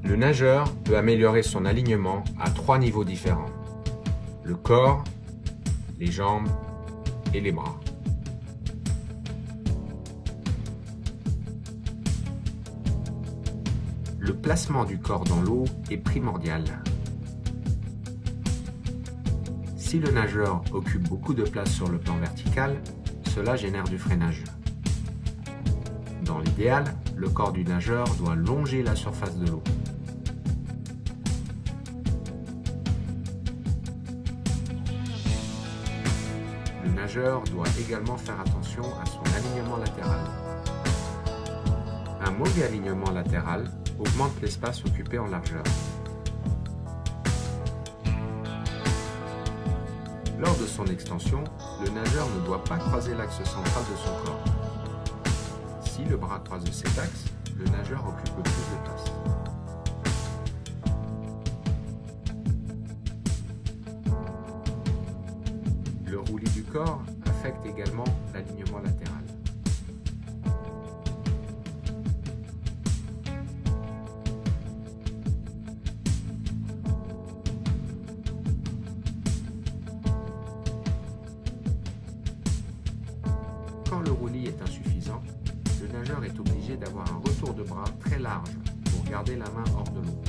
Le nageur peut améliorer son alignement à 3 niveaux différents: le corps, les jambes et les bras. Le placement du corps dans l'eau est primordial. Si le nageur occupe beaucoup de place sur le plan vertical, cela génère du freinage. Dans l'idéal, le corps du nageur doit longer la surface de l'eau. Le nageur doit également faire attention à son alignement latéral. Un mauvais alignement latéral augmente l'espace occupé en largeur. Lors de son extension, le nageur ne doit pas croiser l'axe central de son corps. Si le bras croise cet axe, le nageur occupe plus de place. Le roulis du corps affecte également l'alignement latéral. Quand le roulis est insuffisant, le nageur est obligé d'avoir un retour de bras très large pour garder la main hors de l'eau.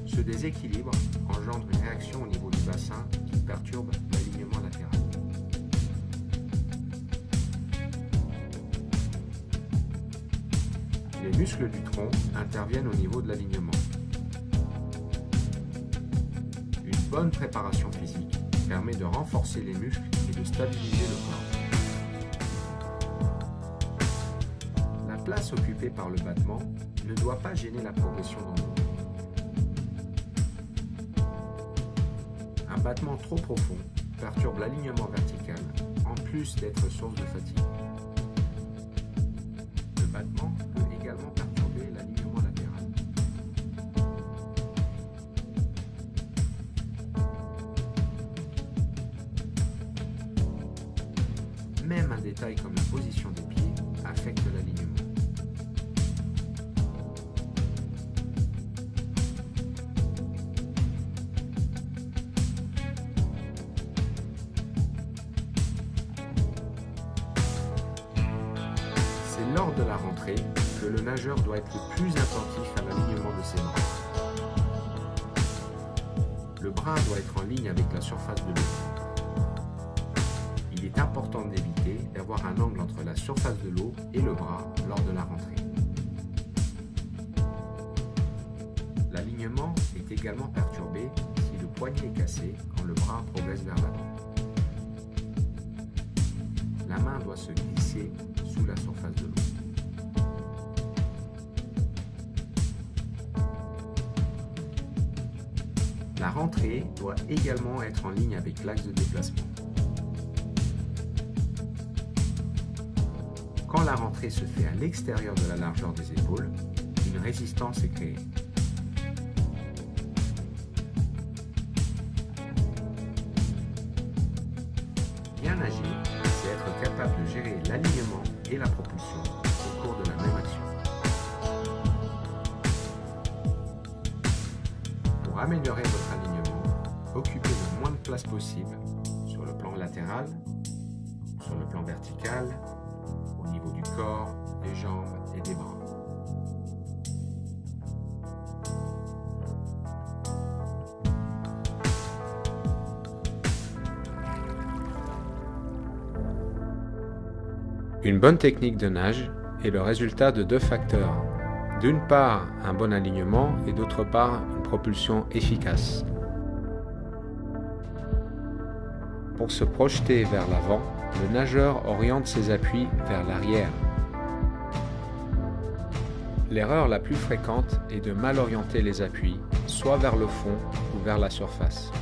Ce déséquilibre engendre une réaction au niveau du bassin qui perturbe l'alignement latéral. Les muscles du tronc interviennent au niveau de l'alignement. Une bonne préparation physique permet de renforcer les muscles et de stabiliser le corps. La place occupée par le battement ne doit pas gêner la progression dans l'eau. Un battement trop profond perturbe l'alignement vertical, en plus d'être source de fatigue. Le battement peut également perturber l'alignement latéral. Même un détail comme la position des pieds affecte l'alignement. C'est lors de la rentrée que le nageur doit être le plus attentif à l'alignement de ses bras. Le bras doit être en ligne avec la surface de l'eau. Il est important d'éviter d'avoir un angle entre la surface de l'eau et le bras lors de la rentrée. L'alignement est également perturbé si le poignet est cassé quand le bras progresse vers l'avant. La main doit se glisser sous la surface de l'eau. La rentrée doit également être en ligne avec l'axe de déplacement. Quand la rentrée se fait à l'extérieur de la largeur des épaules, une résistance est créée. Bien nager, c'est être capable de gérer l'alignement et la propulsion au cours de la même action. Pour améliorer votre alignement, occupez le moins de place possible sur le plan latéral, sur le plan vertical, au niveau du corps, des jambes et des bras. Une bonne technique de nage est le résultat de 2 facteurs. D'une part, un bon alignement et d'autre part, une propulsion efficace. Pour se projeter vers l'avant, le nageur oriente ses appuis vers l'arrière. L'erreur la plus fréquente est de mal orienter les appuis, soit vers le fond ou vers la surface.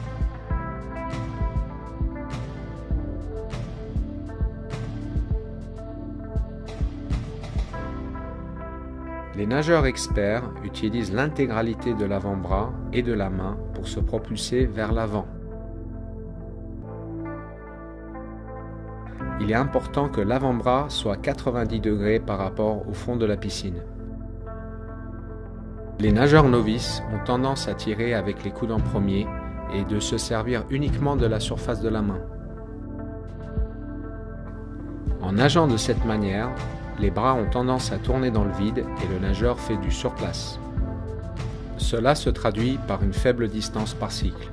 Les nageurs experts utilisent l'intégralité de l'avant-bras et de la main pour se propulser vers l'avant. Il est important que l'avant-bras soit 90 degrés par rapport au fond de la piscine. Les nageurs novices ont tendance à tirer avec les coudes en premier et de se servir uniquement de la surface de la main. En nageant de cette manière, les bras ont tendance à tourner dans le vide et le nageur fait du surplace. Cela se traduit par une faible distance par cycle.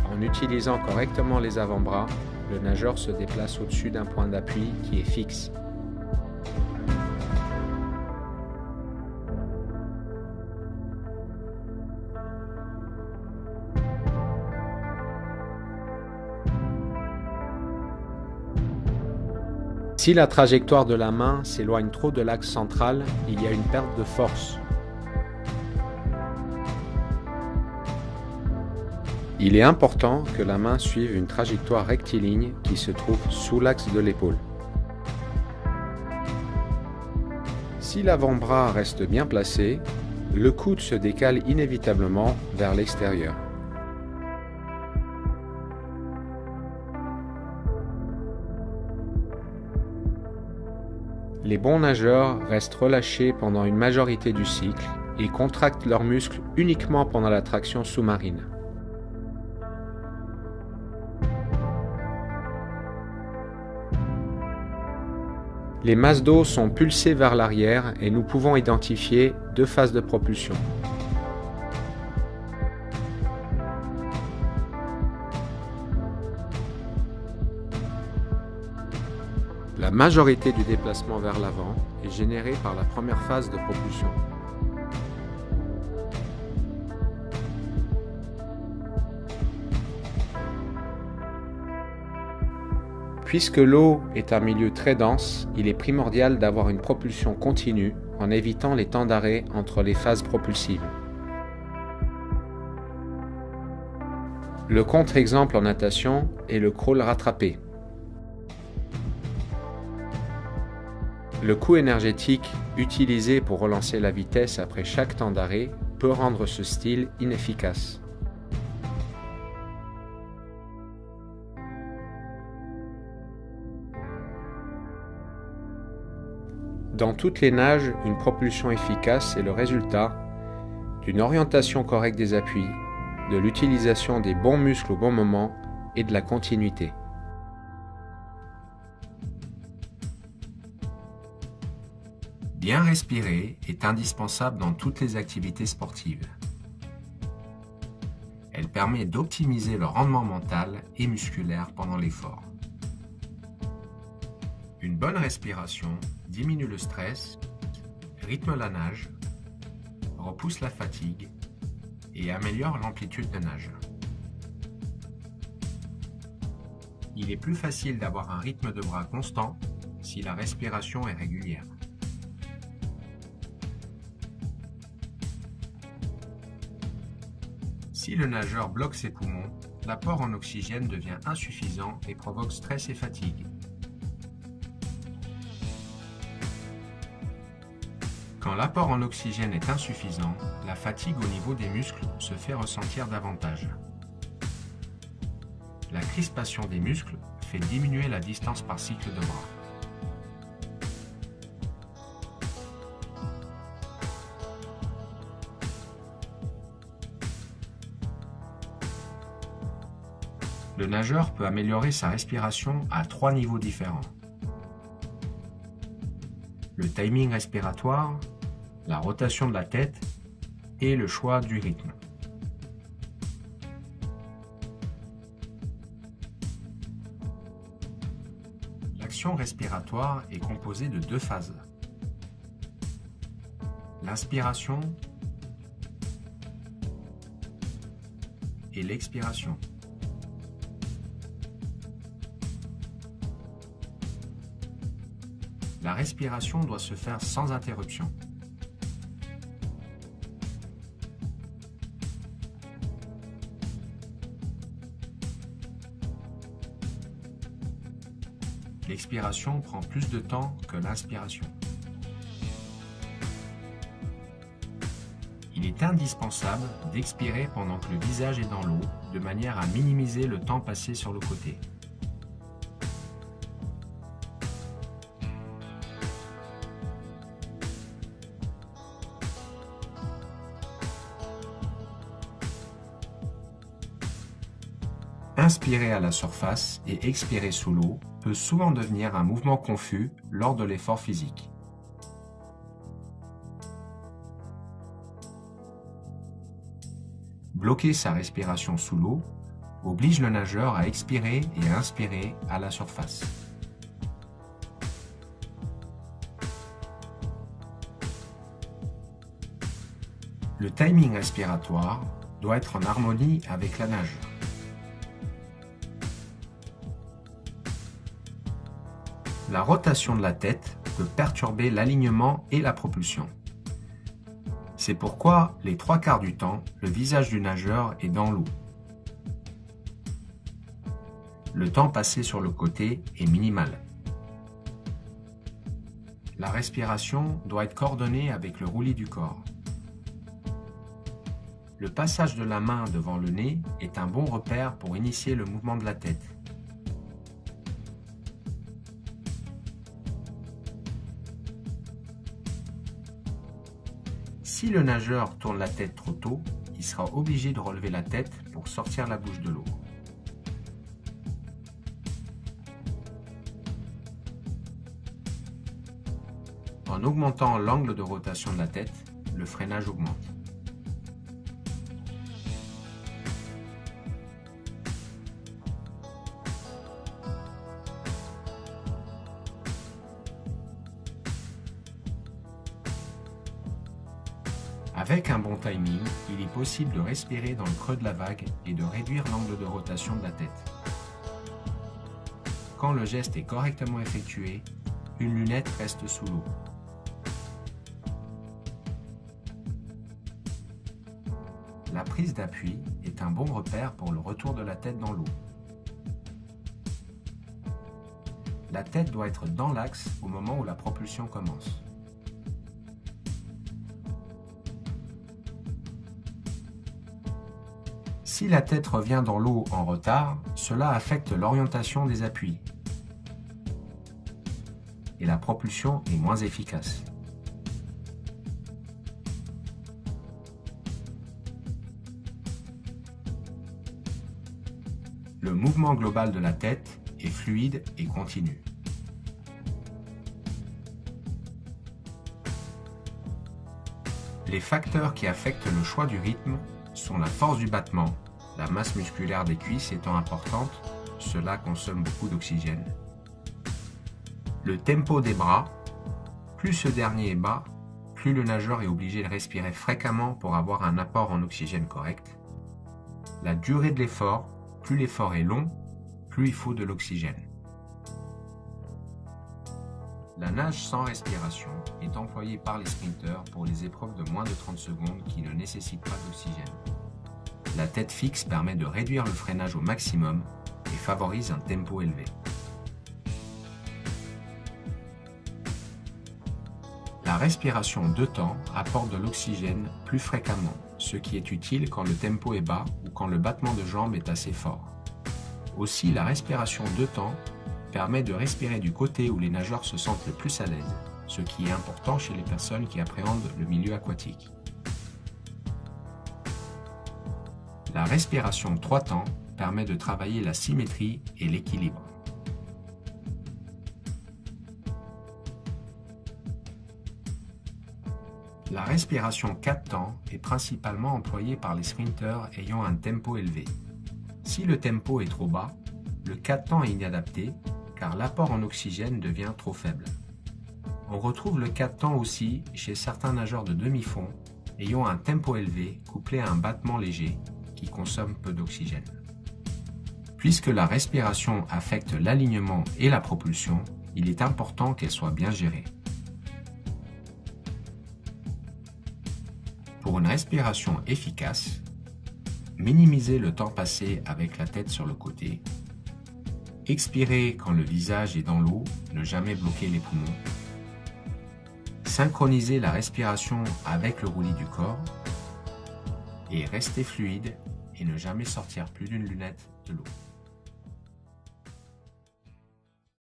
En utilisant correctement les avant-bras, le nageur se déplace au-dessus d'un point d'appui qui est fixe. Si la trajectoire de la main s'éloigne trop de l'axe central, il y a une perte de force. Il est important que la main suive une trajectoire rectiligne qui se trouve sous l'axe de l'épaule. Si l'avant-bras reste bien placé, le coude se décale inévitablement vers l'extérieur. Les bons nageurs restent relâchés pendant une majorité du cycle et contractent leurs muscles uniquement pendant la traction sous-marine. Les masses d'eau sont pulsées vers l'arrière et nous pouvons identifier deux phases de propulsion. La majorité du déplacement vers l'avant est générée par la première phase de propulsion. Puisque l'eau est un milieu très dense, il est primordial d'avoir une propulsion continue en évitant les temps d'arrêt entre les phases propulsives. Le contre-exemple en natation est le crawl rattrapé. Le coût énergétique utilisé pour relancer la vitesse après chaque temps d'arrêt peut rendre ce style inefficace. Dans toutes les nages, une propulsion efficace est le résultat d'une orientation correcte des appuis, de l'utilisation des bons muscles au bon moment et de la continuité. Bien respirer est indispensable dans toutes les activités sportives. Elle permet d'optimiser le rendement mental et musculaire pendant l'effort. Une bonne respiration diminue le stress, rythme la nage, repousse la fatigue et améliore l'amplitude de nage. Il est plus facile d'avoir un rythme de bras constant si la respiration est régulière. Si le nageur bloque ses poumons, l'apport en oxygène devient insuffisant et provoque stress et fatigue. Quand l'apport en oxygène est insuffisant, la fatigue au niveau des muscles se fait ressentir davantage. La crispation des muscles fait diminuer la distance par cycle de bras. Le nageur peut améliorer sa respiration à 3 niveaux différents. Le timing respiratoire, la rotation de la tête et le choix du rythme. L'action respiratoire est composée de 2 phases. L'inspiration et l'expiration. La respiration doit se faire sans interruption. L'expiration prend plus de temps que l'inspiration. Il est indispensable d'expirer pendant que le visage est dans l'eau, de manière à minimiser le temps passé sur le côté. Inspirer à la surface et expirer sous l'eau peut souvent devenir un mouvement confus lors de l'effort physique. Bloquer sa respiration sous l'eau oblige le nageur à expirer et à inspirer à la surface. Le timing respiratoire doit être en harmonie avec la nage. La rotation de la tête peut perturber l'alignement et la propulsion. C'est pourquoi, les 3/4 du temps, le visage du nageur est dans l'eau. Le temps passé sur le côté est minimal. La respiration doit être coordonnée avec le roulis du corps. Le passage de la main devant le nez est un bon repère pour initier le mouvement de la tête. Si le nageur tourne la tête trop tôt, il sera obligé de relever la tête pour sortir la bouche de l'eau. En augmentant l'angle de rotation de la tête, le freinage augmente. Avec un bon timing, il est possible de respirer dans le creux de la vague et de réduire l'angle de rotation de la tête. Quand le geste est correctement effectué, une lunette reste sous l'eau. La prise d'appui est un bon repère pour le retour de la tête dans l'eau. La tête doit être dans l'axe au moment où la propulsion commence. Si la tête revient dans l'eau en retard, cela affecte l'orientation des appuis et la propulsion est moins efficace. Le mouvement global de la tête est fluide et continu. Les facteurs qui affectent le choix du rythme sont la force du battement, la masse musculaire des cuisses étant importante, cela consomme beaucoup d'oxygène. Le tempo des bras, plus ce dernier est bas, plus le nageur est obligé de respirer fréquemment pour avoir un apport en oxygène correct. La durée de l'effort, plus l'effort est long, plus il faut de l'oxygène. La nage sans respiration est employée par les sprinteurs pour les épreuves de moins de 30 secondes qui ne nécessitent pas d'oxygène. La tête fixe permet de réduire le freinage au maximum et favorise un tempo élevé. La respiration 2 temps apporte de l'oxygène plus fréquemment, ce qui est utile quand le tempo est bas ou quand le battement de jambes est assez fort. Aussi, la respiration 2 temps permet de respirer du côté où les nageurs se sentent le plus à l'aise, ce qui est important chez les personnes qui appréhendent le milieu aquatique. La respiration 3 temps permet de travailler la symétrie et l'équilibre. La respiration 4 temps est principalement employée par les sprinteurs ayant un tempo élevé. Si le tempo est trop bas, le 4 temps est inadapté car l'apport en oxygène devient trop faible. On retrouve le 4 temps aussi chez certains nageurs de demi-fond ayant un tempo élevé couplé à un battement léger qui consomme peu d'oxygène. Puisque la respiration affecte l'alignement et la propulsion, il est important qu'elle soit bien gérée. Pour une respiration efficace, minimisez le temps passé avec la tête sur le côté, expirez quand le visage est dans l'eau, ne jamais bloquer les poumons, synchronisez la respiration avec le roulis du corps et restez fluide et ne jamais sortir plus d'une lunette de l'eau.